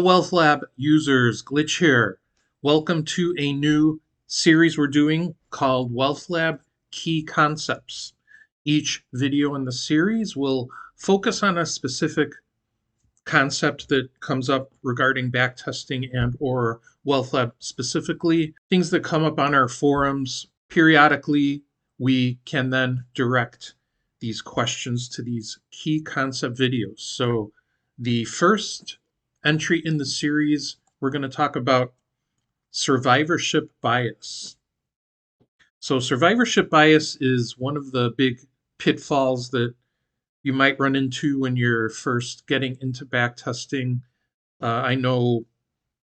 Hello, WealthLab users. Glitch here. Welcome to a new series we're doing called WealthLab Key Concepts. Each video in the series will focus on a specific concept that comes up regarding backtesting and or WealthLab specifically. Things that come up on our forums periodically, we can then direct these questions to these key concept videos. So the first entry in the series, we're going to talk about survivorship bias. So survivorship bias is one of the big pitfalls that you might run into when you're first getting into backtesting. I know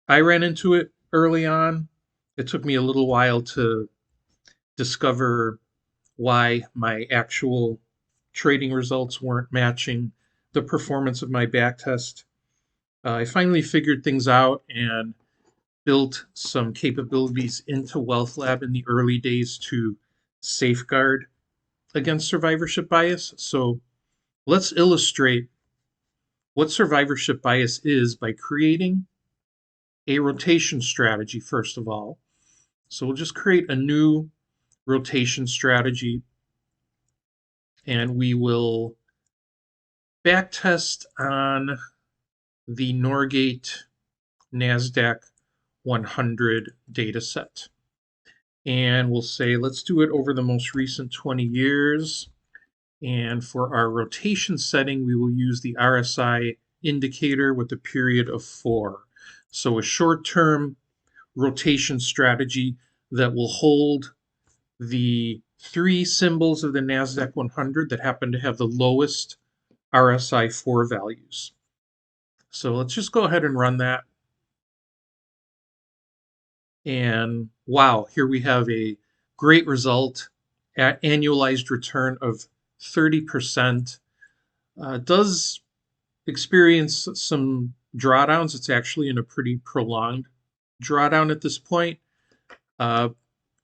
I ran into it early on. It took me a little while to discover why my actual trading results weren't matching the performance of my backtest. I finally figured things out and built some capabilities into WealthLab in the early days to safeguard against survivorship bias. So let's illustrate what survivorship bias is by creating a rotation strategy, first of all. So we'll just create a new rotation strategy and we will backtest on the Norgate NASDAQ 100 data set. And we'll say, let's do it over the most recent 20 years. And for our rotation setting, we will use the RSI indicator with a period of 4. So a short-term rotation strategy that will hold the 3 symbols of the NASDAQ 100 that happen to have the lowest RSI 4 values. So let's just go ahead and run that. And wow, here we have a great result at annualized return of 30%. Does experience some drawdowns. It's actually in a pretty prolonged drawdown at this point. But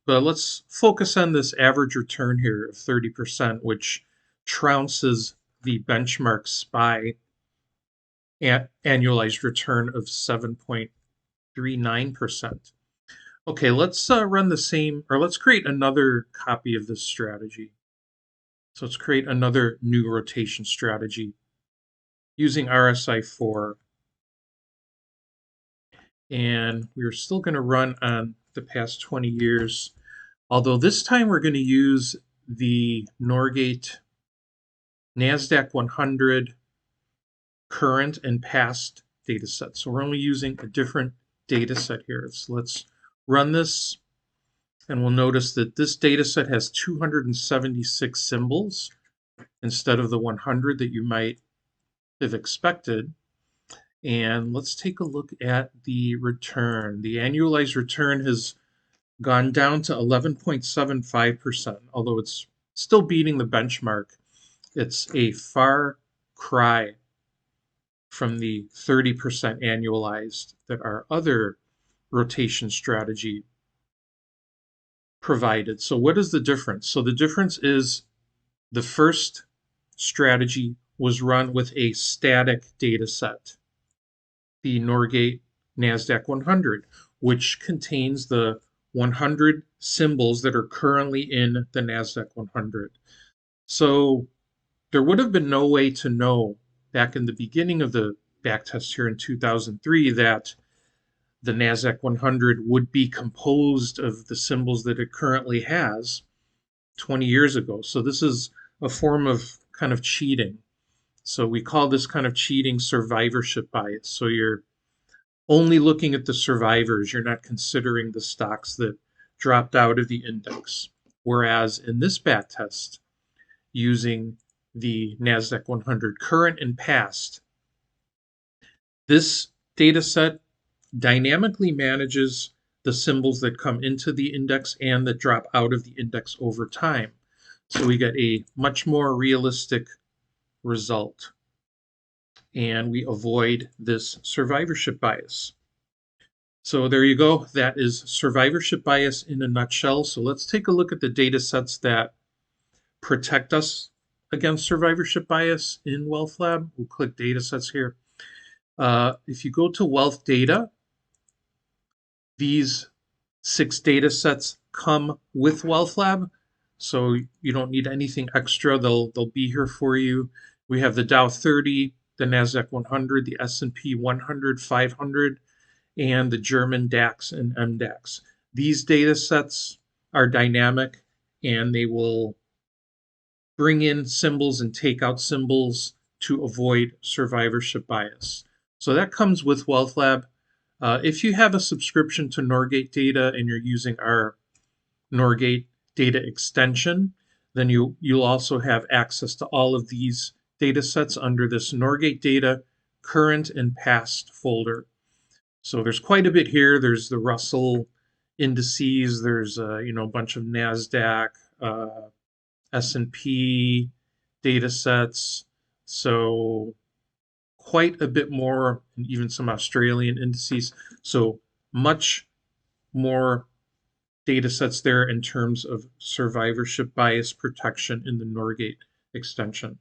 let's focus on this average return here of 30%, which trounces the benchmark SPY annualized return of 7.39%. Okay, let's run the same, or let's create another copy of this strategy. So let's create another new rotation strategy using RSI 4. And we're still going to run on the past 20 years, although this time we're going to use the Norgate NASDAQ 100 current and past data set. So we're only using a different data set here. So let's run this, and we'll notice that this data set has 276 symbols instead of the 100 that you might have expected. And let's take a look at the return. The annualized return has gone down to 11.75%, although it's still beating the benchmark. It's a far cry from the 30% annualized that our other rotation strategy provided. So what is the difference? So the difference is the first strategy was run with a static data set, the Norgate NASDAQ 100, which contains the 100 symbols that are currently in the NASDAQ 100. So there would have been no way to know back in the beginning of the backtest here in 2003 that the NASDAQ 100 would be composed of the symbols that it currently has 20 years ago. So this is a form of kind of cheating. So we call this kind of cheating survivorship bias. So you're only looking at the survivors. You're not considering the stocks that dropped out of the index. Whereas in this backtest, using the NASDAQ 100 current and past, this data set dynamically manages the symbols that come into the index and that drop out of the index over time. So we get a much more realistic result. And we avoid this survivorship bias. So there you go. That is survivorship bias in a nutshell. So let's take a look at the data sets that protect us against survivorship bias in WealthLab. We'll click data sets here. If you go to Wealth Data, these 6 data sets come with WealthLab, so you don't need anything extra. They'll be here for you. We have the Dow 30, the Nasdaq 100, the S&P 100, 500, and the German DAX and MDAX. These data sets are dynamic, and they will bring in symbols and take out symbols to avoid survivorship bias. So that comes with WealthLab. If you have a subscription to Norgate Data and you're using our Norgate Data extension, then you'll also have access to all of these data sets under this Norgate Data current and past folder. So there's quite a bit here. There's the Russell indices. There's a bunch of Nasdaq, S&P data sets. So quite a bit more, and even some Australian indices. So much more data sets there in terms of survivorship bias protection in the Norgate extension.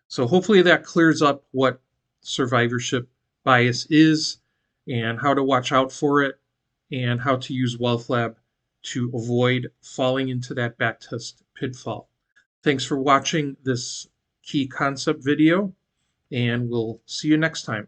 So hopefully that clears up what survivorship bias is and how to watch out for it and how to use WealthLab to avoid falling into that backtest pitfall. Thanks for watching this key concept video, and we'll see you next time.